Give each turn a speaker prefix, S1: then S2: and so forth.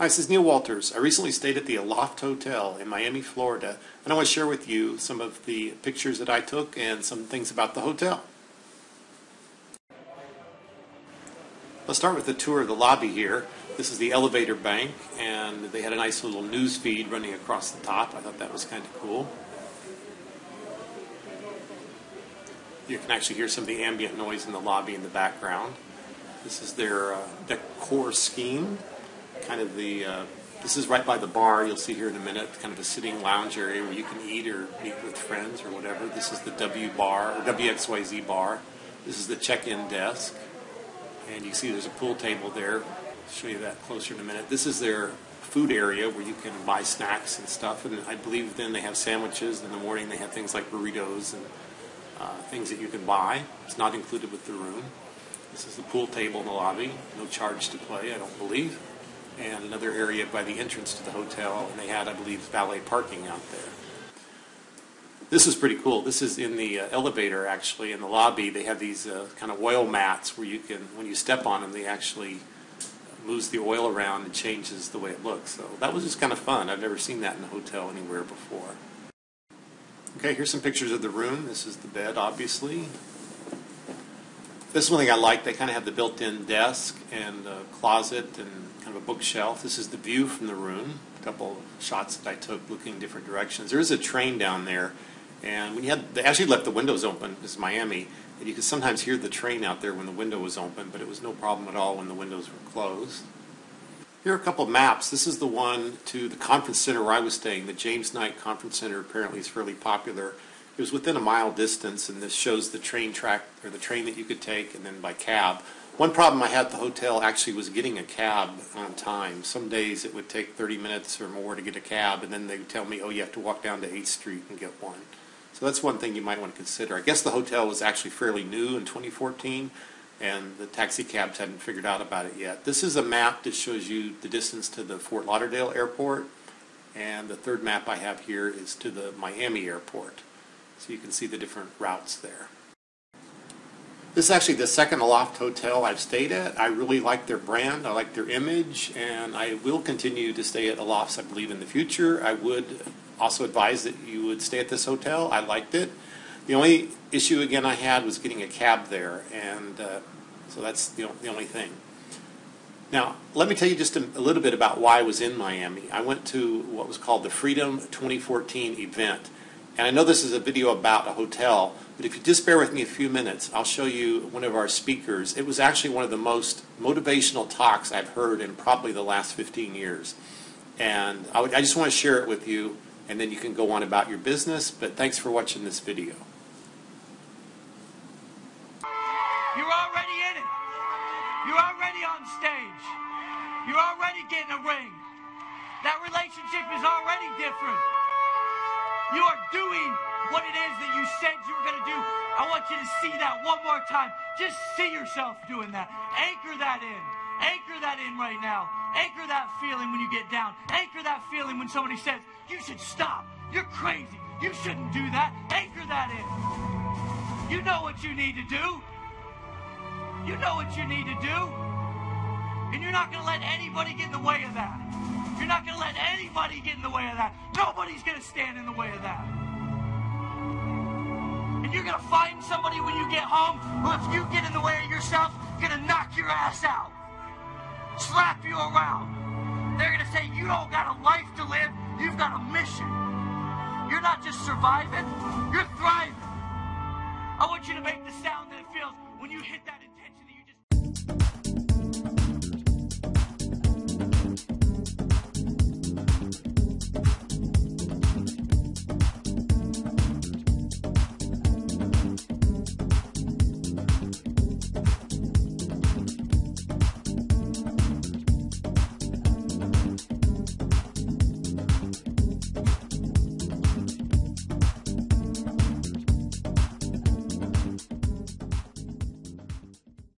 S1: Hi, this is Neil Walters. I recently stayed at the Aloft Hotel in Miami, Florida, and I want to share with you some of the pictures that I took and some things about the hotel. Let's start with the tour of the lobby here. This is the elevator bank, and they had a nice little news feed running across the top. I thought that was kind of cool. You can actually hear some of the ambient noise in the lobby in the background. This is their decor scheme. Kind of this is right by the bar. You'll see here in a minute, kind of a sitting lounge area where you can eat or meet with friends or whatever. This is the W bar, or WXYZ bar. This is the check-in desk. And you see there's a pool table there. I'll show you that closer in a minute. This is their food area where you can buy snacks and stuff. And I believe then they have sandwiches. In the morning they have things like burritos and things that you can buy. It's not included with the room. This is the pool table in the lobby. No charge to play, I don't believe. And another area by the entrance to the hotel, and they had, I believe, valet parking out there. This is pretty cool. This is in the elevator, actually, in the lobby. They have these kind of oil mats where you can, when you step on them, they actually moves the oil around and changes the way it looks. So that was just kind of fun. I've never seen that in a hotel anywhere before. Okay, here's some pictures of the room. This is the bed, obviously. This is one thing I like. They kind of have the built-in desk and a closet and kind of a bookshelf. This is the view from the room. A couple of shots that I took looking in different directions. There is a train down there, and when they actually left the windows open. This is Miami, and you could sometimes hear the train out there when the window was open, but it was no problem at all when the windows were closed. Here are a couple of maps. This is the one to the conference center where I was staying. The James Knight Conference Center apparently is fairly popular. It was within a mile distance, and this shows the train track, or the train that you could take, and then by cab. One problem I had at the hotel actually was getting a cab on time. Some days it would take 30 minutes or more to get a cab, and then they would tell me, oh, you have to walk down to 8th Street and get one. So that's one thing you might want to consider. I guess the hotel was actually fairly new in 2014, and the taxi cabs hadn't figured out about it yet. This is a map that shows you the distance to the Fort Lauderdale airport, and the third map I have here is to the Miami airport. So you can see the different routes there. This is actually the second Aloft Hotel I've stayed at. I really like their brand, I like their image, and I will continue to stay at Alofts, I believe, in the future. I would also advise that you would stay at this hotel. I liked it. The only issue, again, I had was getting a cab there, and so that's the only thing. Now, let me tell you just a little bit about why I was in Miami. I went to what was called the Freedom 2014 event. And I know this is a video about a hotel, but if you just bear with me a few minutes, I'll show you one of our speakers. It was actually one of the most motivational talks I've heard in probably the last 15 years. And I just want to share it with you, and then you can go on about your business. But thanks for watching this video.
S2: You're already in it. You're already on stage. You're already getting a ring. That relationship is already different. You are doing what it is that you said you were going to do. I want you to see that one more time. Just see yourself doing that. Anchor that in. Anchor that in right now. Anchor that feeling when you get down. Anchor that feeling when somebody says, you should stop. You're crazy. You shouldn't do that. Anchor that in. You know what you need to do. You know what you need to do. And you're not going to let anybody get in the way of that. You're not going to let anybody get in the way of that. Nobody's going to stand in the way of that. And you're going to find somebody when you get home who, if you get in the way of yourself, going to knock your ass out. Slap you around. They're going to say, you don't got a life to live. You've got a mission. You're not just surviving. You're thriving. I want you to make the sound that it feels when you hit that